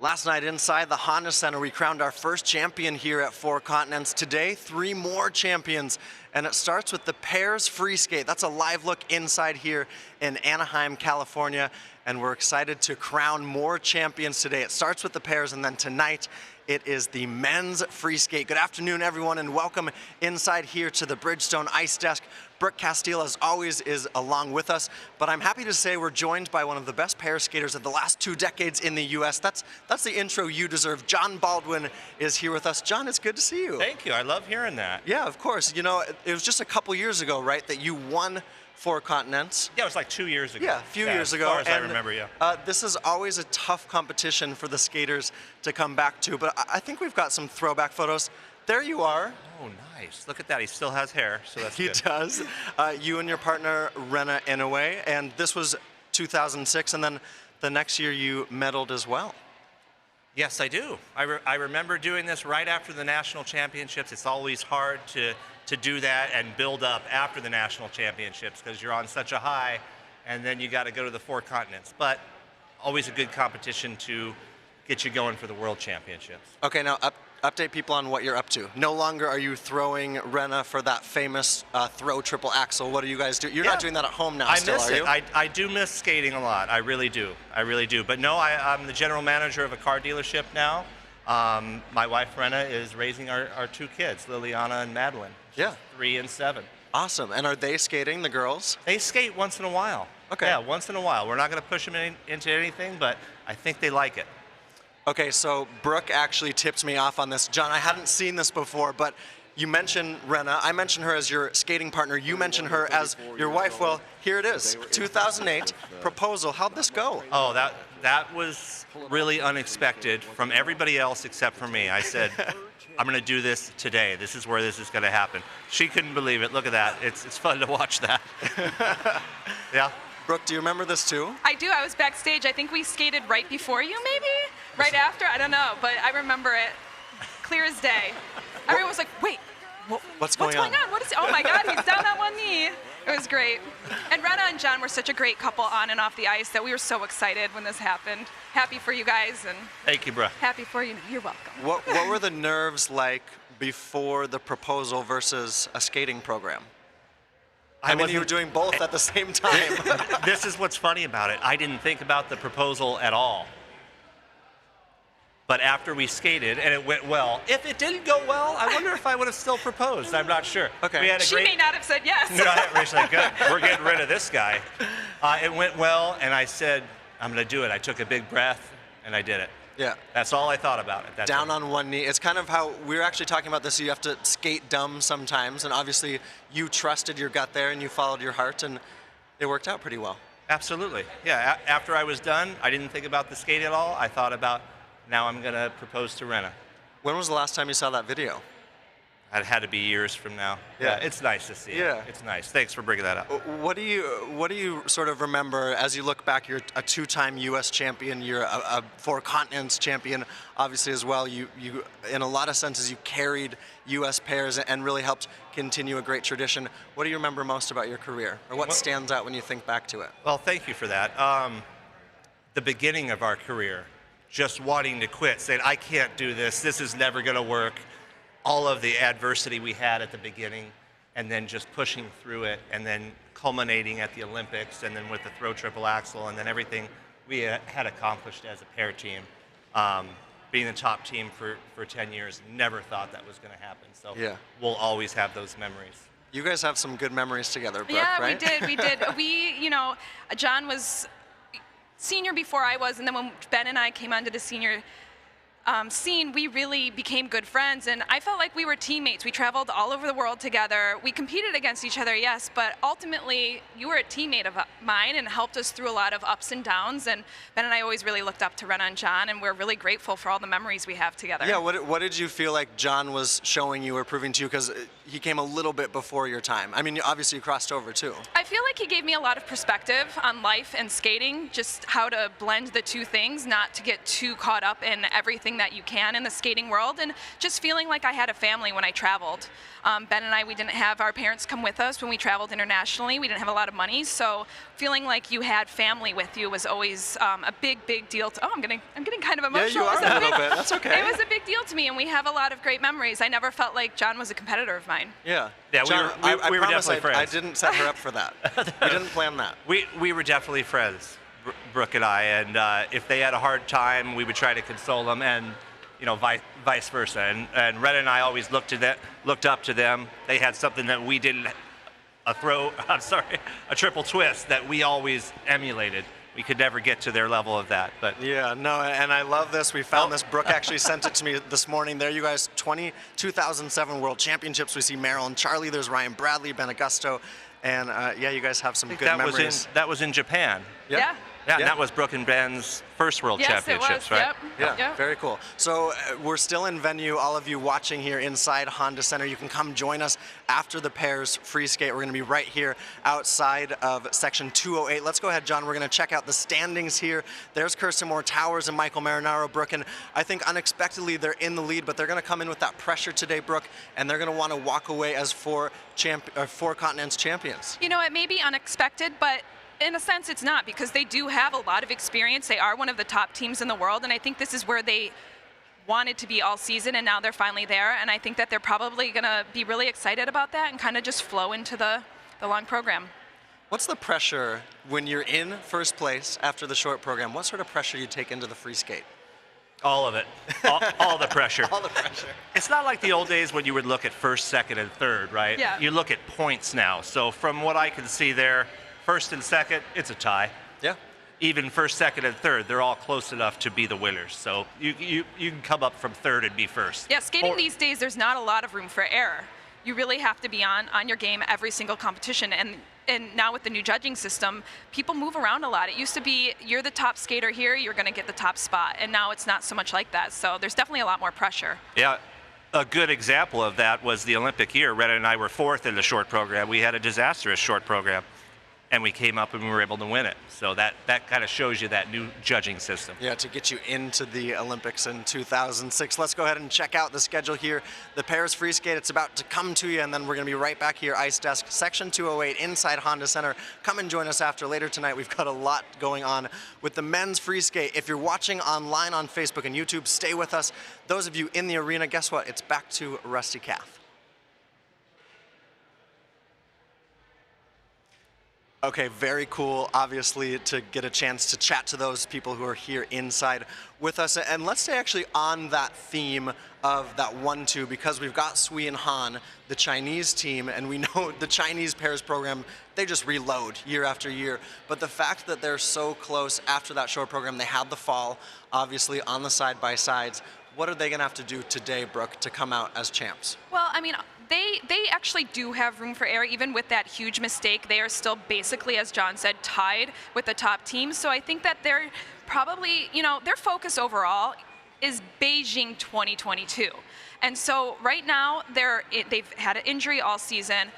Last night inside the Honda Center, we crowned our first champion here at Four Continents. Today, 3 more champions, and it starts with the pairs free skate. That's a live look inside here in Anaheim, California, and we're excited to crown more champions today. It starts with the pairs, and then tonight, it is the men's free skate. Good afternoon, everyone, and welcome inside here to the Bridgestone Ice Desk. Brooke Castile, as always, is along with us, but I'm happy to say we're joined by one of the best pair skaters of the last 2 decades in the U.S. That's the intro you deserve. John Baldwin is here with us. John, it's good to see you. Thank you. I love hearing that. Yeah, of course. You know, it was just a couple years ago, right, that you won Four Continents. Yeah, it was like 2 years ago. Yeah, a few years ago. As far as I remember, yeah. This is always a tough competition for the skaters to come back to, but I think we've got some throwback photos. There you are. Oh, nice. Look at that. He still has hair, so that's good. He does. You and your partner, Rena Inouye, and this was 2006, and then the next year you medaled as well. Yes, I do. I remember doing this right after the national championships. It's always hard to do that and build up after the national championships because you're on such a high, and then you got to go to the Four Continents. But always a good competition to get you going for the World Championships. Okay, now update people on what you're up to. No longer are you throwing Rena for that famous throw triple axel. What do you guys do? You're not doing that at home now still, are you? I do miss skating a lot. I really do. I really do. But no, I'm the general manager of a car dealership now. My wife, Rena, is raising our 2 kids, Liliana and Madeline. Yeah. 3 and 7. Awesome. And are they skating, the girls? They skate once in a while. Okay. Yeah, once in a while. We're not going to push them into anything, but I think they like it. Okay, so Brooke actually tipped me off on this. John, I hadn't seen this before, but you mentioned Rena. I mentioned her as your skating partner. You mentioned her as your wife. Well, here it is, 2008 proposal. How'd this go? Oh, that was really unexpected from everybody else except for me. I said, I'm going to do this today. This is where this is going to happen. She couldn't believe it. Look at that. It's fun to watch that. Yeah. Brooke, do you remember this too? I do. I was backstage. I think we skated right before you, maybe? Right after? I don't know, but I remember it clear as day. Everyone was like, wait, what's going on? What is it? Oh my God, he's down on one knee. It was great. And Rena and John were such a great couple on and off the ice that we were so excited when this happened. Happy for you guys, and thank you, bro. happy for you. You're welcome. What were the nerves like before the proposal versus a skating program? I mean, you were doing both at the same time. This is what's funny about it. I didn't think about the proposal at all. But after we skated and it went well, if it didn't go well, I wonder if I would have still proposed. I'm not sure. Okay. She may not have said yes. No, she's like, good. We're getting rid of this guy. It went well, and I said, I'm going to do it. I took a big breath, and I did it. Yeah. That's all I thought about it. Down on one knee. It's kind of how we were actually talking about this. You have to skate dumb sometimes, and obviously you trusted your gut there and you followed your heart, and it worked out pretty well. Absolutely. Yeah. After I was done, I didn't think about the skate at all. I thought about, now I'm going to propose to Rena. When was the last time you saw that video? It had to be years from now. Yeah. It's nice to see. Yeah. It's nice. Thanks for bringing that up. What do you sort of remember as you look back? You're a 2-time U.S. champion. You're a 4 continents champion, obviously as well. You, in a lot of senses, you carried U.S. pairs and really helped continue a great tradition. What do you remember most about your career, or what stands out when you think back to it? Well, thank you for that. The beginning of our career, just wanting to quit, saying, I can't do this. This is never going to work. All of the adversity we had at the beginning, and then just pushing through it, and then culminating at the Olympics, and then with the throw triple axel, and then everything we had accomplished as a pair team. Being the top team for 10 years, never thought that was going to happen. So yeah. We'll always have those memories. You guys have some good memories together, Brooke, yeah, right? we did. John was senior before I was, and then when Ben and I came onto the senior scene, we really became good friends, and I felt like we were teammates. We traveled all over the world together. We competed against each other, yes, but ultimately you were a teammate of mine and helped us through a lot of ups and downs, and Ben and I always really looked up to Rena and John, and we're really grateful for all the memories we have together. Yeah, what did you feel like John was showing you or proving to you, because he came a little bit before your time? I mean, obviously you crossed over too. I feel like he gave me a lot of perspective on life and skating, just how to blend the two things, not to get too caught up in everything that you can in the skating world, and just feeling like I had a family when I traveled. Ben and I, we didn't have our parents come with us when we traveled internationally. We didn't have a lot of money, so feeling like you had family with you was always a big deal. I'm getting kind of emotional. Yeah, you are a little bit. That's okay. It was a big deal to me, and we have a lot of great memories. I never felt like John was a competitor of mine. Yeah. Yeah, John, we were promise definitely friends. I didn't set her up for that. We didn't plan that. We were definitely friends, Brooke and I, and if they had a hard time, we would try to console them, and vice versa. And Red and I always looked up to them. They had something that we didn't, a triple twist that we always emulated. We could never get to their level of that, but yeah, no, and I love this. We found this. Brooke actually sent it to me this morning. There you guys, 2007 World Championships. We see Meryl and Charlie. There's Ryan Bradley, Ben Augusto, and yeah, you guys have some good memories. That was in Japan. Yeah. Yeah, and that was Brooke and Ben's first World Championships, right? Yep. Yeah, very cool. So we're still in venue. All of you watching here inside Honda Center, you can come join us after the pairs free skate. We're going to be right here outside of section 208. Let's go ahead, John. We're going to check out the standings here. There's Kirsten Moore Towers and Michael Marinaro. Brooke, and I think unexpectedly they're in the lead, but they're going to come in with that pressure today, Brooke, and they're going to want to walk away as four continents champions. You know, it may be unexpected, but in a sense, it's not, because they do have a lot of experience. They are one of the top teams in the world, and I think this is where they wanted to be all season, and now they're finally there. And I think that they're probably going to be really excited about that and kind of just flow into the long program. What's the pressure when you're in first place after the short program? What sort of pressure do you take into the free skate? All of it. All the pressure. All the pressure. It's not like the old days when you would look at first, second, and third, right? Yeah. You look at points now. So from what I can see there, first and second, it's a tie. Yeah. Even first, second, and third, they're all close enough to be the winners. So you can come up from third and be first. Yeah, skating these days, there's not a lot of room for error. You really have to be on your game every single competition. And now with the new judging system, people move around a lot. It used to be, you're the top skater here, you're going to get the top spot. And now it's not so much like that. So there's definitely a lot more pressure. Yeah. A good example of that was the Olympic year. Retta and I were fourth in the short program. We had a disastrous short program, and we came up and we were able to win it. So that kind of shows you that new judging system. Yeah, to get you into the Olympics in 2006. Let's go ahead and check out the schedule here. The pairs free skate, it's about to come to you, and then we're going to be right back here, Ice Desk, section 208, inside Honda Center. Come and join us after. Later tonight, we've got a lot going on with the men's free skate. If you're watching online on Facebook and YouTube, stay with us. Those of you in the arena, guess what? It's back to Rusty Calf. Okay, very cool, obviously, to get a chance to chat to those people who are here inside with us. And let's stay actually on that theme of that 1-2, because we've got Sui and Han, the Chinese team, and we know the Chinese pairs program, they just reload year after year. But the fact that they're so close after that short program, they had the fall, obviously, on the side-by-sides. What are they going to have to do today, Brooke, to come out as champs? Well, I mean, they actually do have room for error. Even with that huge mistake, they are still basically, as John said, tied with the top teams. So I think that they're probably, their focus overall is Beijing 2022. And so right now, they've had an injury all season.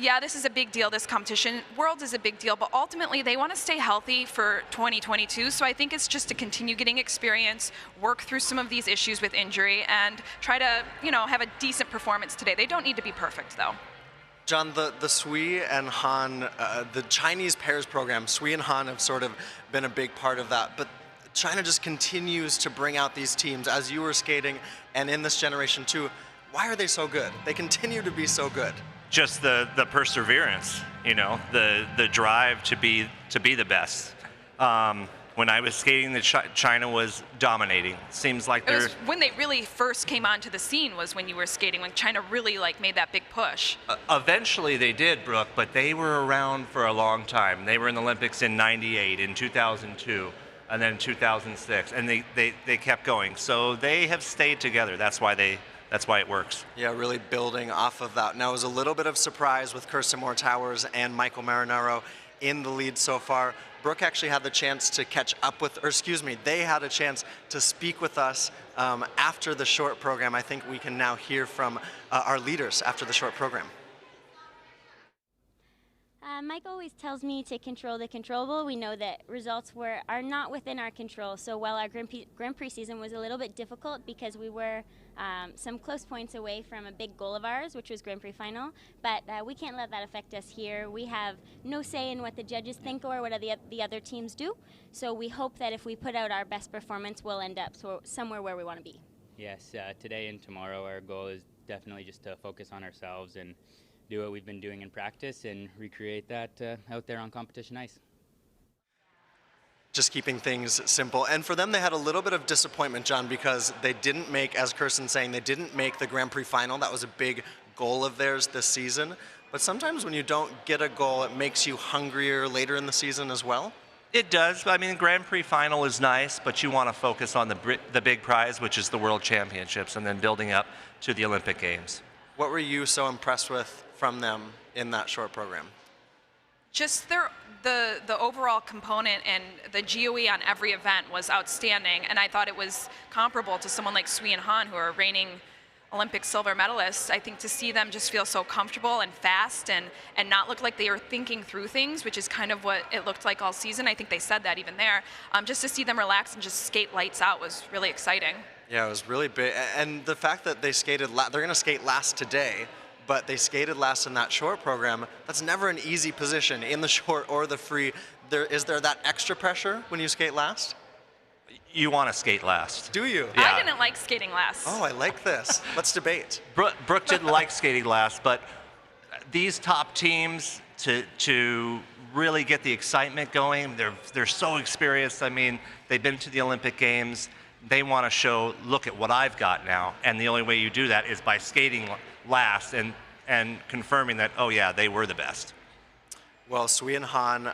Yeah, this is a big deal, this competition. Worlds is a big deal, but ultimately they want to stay healthy for 2022. So I think it's just to continue getting experience, work through some of these issues with injury, and try to, have a decent performance today. They don't need to be perfect, though. John, the Sui and Han, the Chinese pairs program, Sui and Han have sort of been a big part of that. But China just continues to bring out these teams, as you were skating, and in this generation too. Why are they so good? They continue to be so good. Just the perseverance, the drive to be the best. When I was skating, China was dominating. Seems like they're when they really first came onto the scene was when you were skating, when China really made that big push. Eventually they did, Brooke, but they were around for a long time. They were in the Olympics in '98, in 2002, and then 2006, and they kept going. So they have stayed together. That's why it works. Yeah, really building off of that. Now, it was a little bit of surprise with Kirsten Moore Towers and Michael Marinaro in the lead so far. Brooke actually had the chance to catch up with, they had a chance to speak with us after the short program. I think we can now hear from our leaders after the short program. Mike always tells me to control the controllable. We know that results are not within our control. So while our Grand Prix season was a little bit difficult because we were some close points away from a big goal of ours, which was Grand Prix final, but we can't let that affect us here. We have no say in what the judges think or what the other teams do. So we hope that if we put out our best performance, we'll end up somewhere where we want to be. Yes, today and tomorrow our goal is definitely just to focus on ourselves and do what we've been doing in practice and recreate that out there on competition ice. Just keeping things simple. And for them, they had a little bit of disappointment, John, because they didn't make, as Kirsten's saying, they didn't make the Grand Prix final. That was a big goal of theirs this season. But sometimes when you don't get a goal, it makes you hungrier later in the season as well. It does. I mean, the Grand Prix final is nice, but you want to focus on the big prize, which is the World Championships, and then building up to the Olympic Games. What were you so impressed with from them in that short program? Just the overall component and the GOE on every event was outstanding, and I thought it was comparable to someone like Sui and Han, who are reigning Olympic silver medalists. I think to see them just feel so comfortable and fast and not look like they were thinking through things, which is kind of what it looked like all season. I think they said that even there. Just to see them relax and just skate lights out was really exciting. Yeah, it was really big. And the fact that they skated, they're going to skate last today, but they skated last in that short program, that's never an easy position in the short or the free. Is there that extra pressure when you skate last? You want to skate last. Do you? Yeah. I didn't like skating last. Oh, I like this. Let's debate. Brooke didn't like skating last, but these top teams, to really get the excitement going, they're so experienced. I mean, they've been to the Olympic Games. They want to show, look at what I've got now. And the only way you do that is by skating last and confirming that, oh yeah, they were the best. Well, Sui and Han,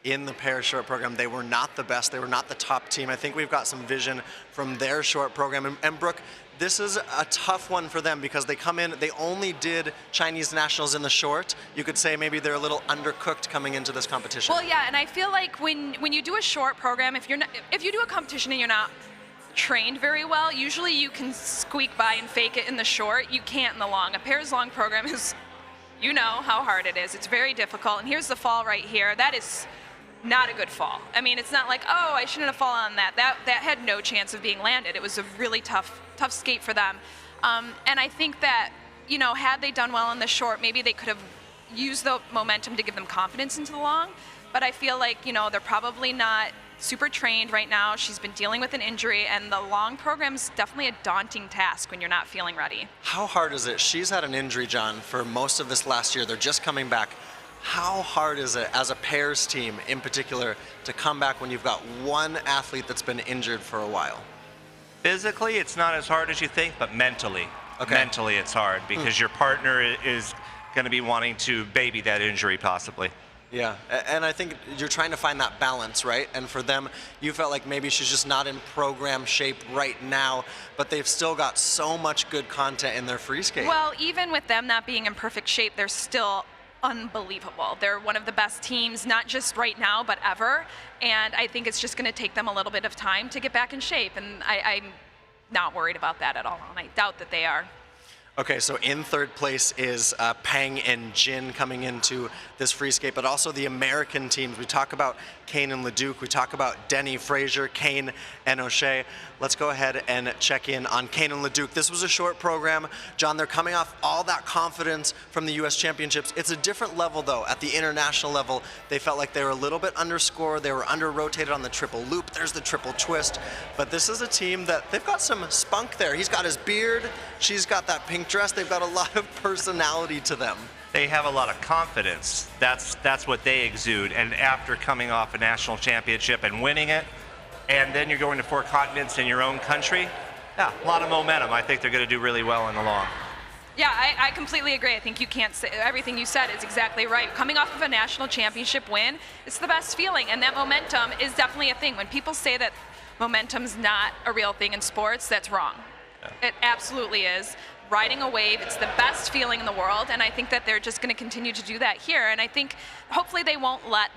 in the pair short program, they were not the best. They were not the top team. I think we've got some vision from their short program. And Brooke, this is a tough one for them because they come in, they only did Chinese nationals in the short. You could say maybe they're a little undercooked coming into this competition. Well, yeah, and I feel like when you do a short program, if you do a competition and you're not trained very well, usually you can squeak by and fake it in the short. You can't in the long. A pairs long program is, you know how hard it is. It's very difficult. And here's the fall right here. That is not a good fall. I mean, it's not like, oh, I shouldn't have fallen on that. That had no chance of being landed. It was a really tough skate for them. And I think that, you know, had they done well in the short, maybe they could have used the momentum to give them confidence into the long. But I feel like, you know, they're probably not super trained right now. She's been dealing with an injury, and the long program's definitely a daunting task when you're not feeling ready. How hard is it? She's had an injury, John, for most of this last year. They're just coming back. How hard is it as a pairs team in particular to come back when you've got one athlete that's been injured for a while? Physically, it's not as hard as you think, but mentally, it's hard because your partner is going to be wanting to baby that injury possibly. Yeah, and I think you're trying to find that balance, right? And for them, you felt like maybe she's just not in program shape right now, but they've still got so much good content in their free skate. Well, even with them not being in perfect shape, they're still unbelievable. They're one of the best teams, not just right now, but ever. And I think it's just going to take them a little bit of time to get back in shape. And I'm not worried about that at all. And I doubt that they are. Okay, so in third place is Peng and Jin coming into this free skate, but also the American teams. We talk about Kane and Leduc. We talk about Denny, Fraser, Kane, and O'Shea. Let's go ahead and check in on Kane and Leduc. This was a short program. John, they're coming off all that confidence from the U.S. Championships. It's a different level, though. At the international level, they felt like they were a little bit underscored. They were under-rotated on the triple loop. There's the triple twist. But this is a team that they've got some spunk there. He's got his beard. She's got that pink dress. They've got a lot of personality to them. They have a lot of confidence. That's what they exude. And after coming off a national championship and winning it, and then you're going to 4 continents in your own country, yeah, a lot of momentum. I think they're going to do really well in the long. Yeah, I completely agree. I think you can't say everything you said is exactly right. Coming off of a national championship win, it's the best feeling, and that momentum is definitely a thing. When people say that momentum's not a real thing in sports, that's wrong. Yeah. It absolutely is. Riding a wave, it's the best feeling in the world, and I think that they're just going to continue to do that here. And I think hopefully they won't let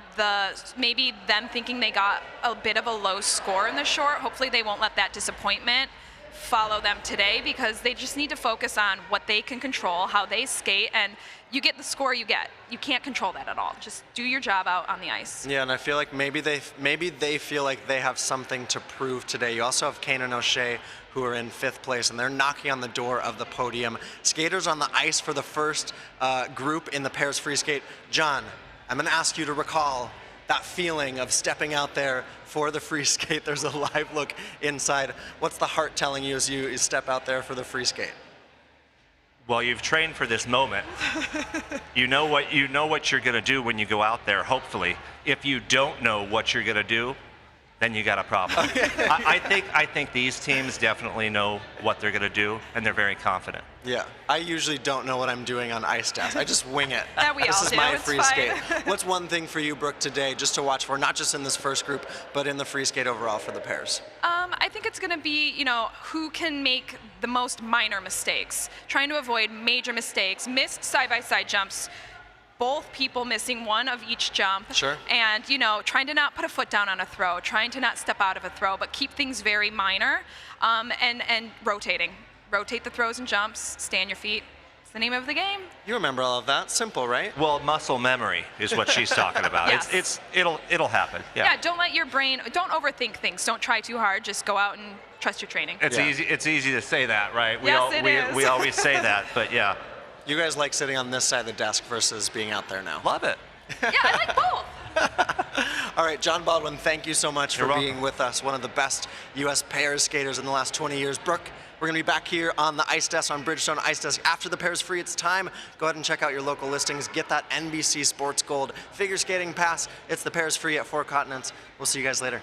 maybe them thinking they got a bit of a low score in the short, hopefully they won't let that disappointment follow them today because they just need to focus on what they can control, how they skate, and you get the score you get. You can't control that at all. Just do your job out on the ice. Yeah, and I feel like maybe they feel like they have something to prove today. You also have Kane and O'Shea, who are in 5th place, and they're knocking on the door of the podium. Skaters on the ice for the first group in the pairs free skate. John, I'm going to ask you to recall that feeling of stepping out there for the free skate. There's a live look inside. What's the heart telling you as you step out there for the free skate? Well, you've trained for this moment. You know what you're going to do when you go out there, hopefully. If you don't know what you're going to do, then you got a problem. I think these teams definitely know what they're going to do, and they're very confident. Yeah, I usually don't know what I'm doing on Ice Desk. I just wing it. That we this all is do. my It's free fine. skate. What's one thing for you, Brooke, today, just to watch for, not just in this first group, but in the free skate overall for the pairs? I think it's going to be, who can make the most minor mistakes, trying to avoid major mistakes, missed side-by-side jumps, both people missing one of each jump. Sure. And, trying to not put a foot down on a throw, trying to not step out of a throw, but keep things very minor, and rotating. Rotate the throws and jumps, stay on your feet. It's the name of the game. You remember all of that. Simple, right? Well, muscle memory is what she's talking about. Yes. It'll happen. Yeah, don't let your brain, don't overthink things. Don't try too hard. Just go out and trust your training. It's easy to say that, right? Yes, it is. We always say that, but yeah. You guys like sitting on this side of the desk versus being out there now? Love it. Yeah, I like both. All right, John Baldwin, thank you so much You're for welcome. being with us. One of the best U.S. pairs skaters in the last 20 years. Brooke, we're going to be back here on the Ice Desk, on Bridgestone Ice Desk. After the pairs free, it's time. Go ahead and check out your local listings. Get that NBC Sports Gold figure skating pass. It's the pairs free at 4 Continents. We'll see you guys later.